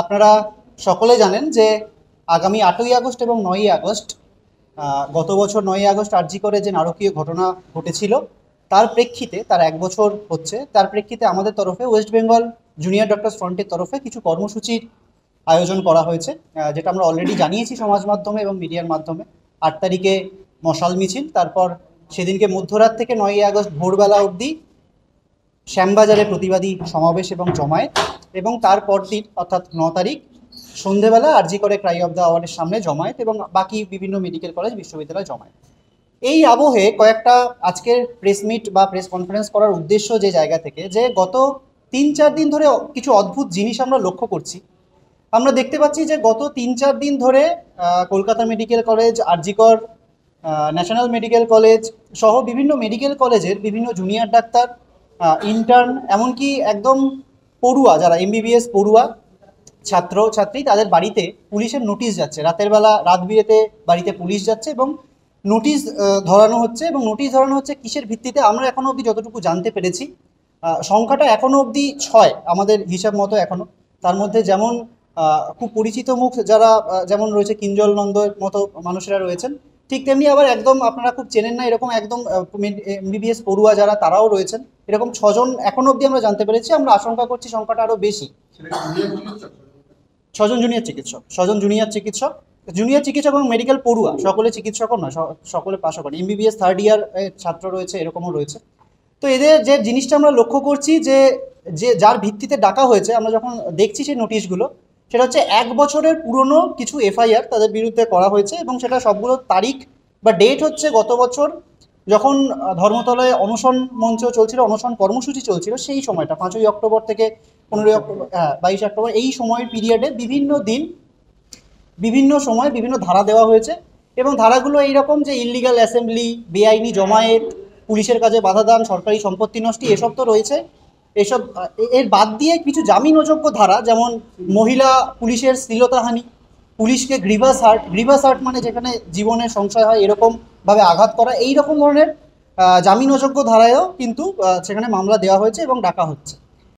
আপনারা সকলে জানেন যে আগামী 8ই আগস্ট এবং 9ই আগস্ট গত বছর 9ই আগস্ট আরজি করে যে নারকীয় ঘটনা ঘটেছিল তার প্রেক্ষিতে, তার 1 বছর হচ্ছে, তার প্রেক্ষিতে আমাদের তরফে ওয়েস্ট বেঙ্গল জুনিয়র ডক্টরস ফ্রন্টের তরফে কিছু কর্মসূচির আয়োজন করা হয়েছে, যেটা আমরা অলরেডি জানিয়েছি সমাজ মাধ্যমে এবং মিডিয়ার মাধ্যমে। 8 তারিখে মশাল মিছিল, তারপর সেদিনকে মধ্যরাত থেকে 9ই আগস্ট ভোরবেলা অবধি শ্যামবাজারে প্রতিবাদী সমাবেশ এবং জমায়েত, এবং তারপর দিন অর্থাৎ 9 তারিখ সন্ধেবেলা আরজি করে ক্রাই অফ দ্য আওয়ারের সামনে জমায়েত এবং বাকি বিভিন্ন মেডিকেল কলেজ বিশ্ববিদ্যালয় জমায়েত। এই আবহে কয়েকটা আজকের প্রেস মিট বা প্রেস কনফারেন্স করার উদ্দেশ্য যে জায়গা থেকে, যে গত 3-4 দিন ধরে কিছু অদ্ভুত জিনিস আমরা লক্ষ্য করছি। আমরা দেখতে পাচ্ছি যে গত 3-4 দিন ধরে Kolkata medical college, RG Kar, national medical college সহ বিভিন্ন মেডিকেল কলেজের বিভিন্ন জুনিয়র ডাক্তার, ইন্টার্ন, এমনকি একদম পড়ুয়া যারা এমবিবিএস পড়ুয়া ছাত্র ছাত্রী, তাদের বাড়িতে পুলিশের নোটিশ যাচ্ছে। রাতের বেলা রাত বিরেতে বাড়িতে পুলিশ যাচ্ছে এবং নোটিশ ধরানো হচ্ছে। এবং নোটিশ ধরানো হচ্ছে কিসের ভিত্তিতে আমরা এখনও অবধি যতটুকু জানতে পেরেছি সংখ্যাটা এখনও অবধি 6 আমাদের হিসাব মতো এখনও। তার মধ্যে যেমন খুব পরিচিত মুখ যারা যেমন রয়েছে কিঞ্জল নন্দর মতো মানুষেরা রয়েছেন, ঠিক তেমনি আবার একদম আপনারা খুব চেনেন না এরকম একদম এমবিবিএস পড়ুয়া যারা, তারাও রয়েছেন। এরকম 6 জন এখনও অবধি আমরা জানতে পেরেছি। আমরা আশঙ্কা করছি সংখ্যাটা আরও বেশি। 6 জন জুনিয়র চিকিৎসক, 6 জন জুনিয়র চিকিৎসক, জুনিয়র চিকিৎসক এবং মেডিকেল পড়ুয়া, সকলে চিকিৎসকও নয়, সকলে পাশও করে। এমবিবিএস থার্ড ইয়ার ছাত্র রয়েছে, এরকমও রয়েছে। তো এদের যে জিনিসটা আমরা লক্ষ্য করছি যে যে যার ভিত্তিতে ডাকা হয়েছে, আমরা যখন দেখছি সেই নোটিশগুলো, সেটা হচ্ছে 1 বছরের পুরনো কিছু এফআইআর তাদের বিরুদ্ধে করা হয়েছে এবং সেটা সবগুলো তারিখ বা ডেট হচ্ছে গত বছর যখন ধর্মতলায় অনশন মঞ্চ চলছিল, অনশন কর্মসূচি চলছিল, সেই সময়টা 5ই অক্টোবর থেকে 15ই অক্টোবর, 22 অক্টোবর, এই সময়ের পিরিয়ডে বিভিন্ন দিন বিভিন্ন সময় বিভিন্ন ধারা দেওয়া হয়েছে। এবং ধারাগুলো এইরকম যে ইললিগাল অ্যাসেম্বলি, বেআইনি জমায়েত, পুলিশের কাজে বাধা দান, সরকারি সম্পত্তি নষ্টি, এসব তো রয়েছে। এসব এর বাদ দিয়ে কিছু জামিন অযোগ্য ধারা, যেমন মহিলা পুলিশের শ্লীলতাহানি, পুলিশকে গ্রিভাস হার্ট মানে যেখানে জীবনের সংশয় হয় এরকমভাবে আঘাত করা, এই রকম ধরনের জামিন অযোগ্য ধারায়ও কিন্তু সেখানে মামলা দেওয়া হয়েছে এবং ডাকা হচ্ছে।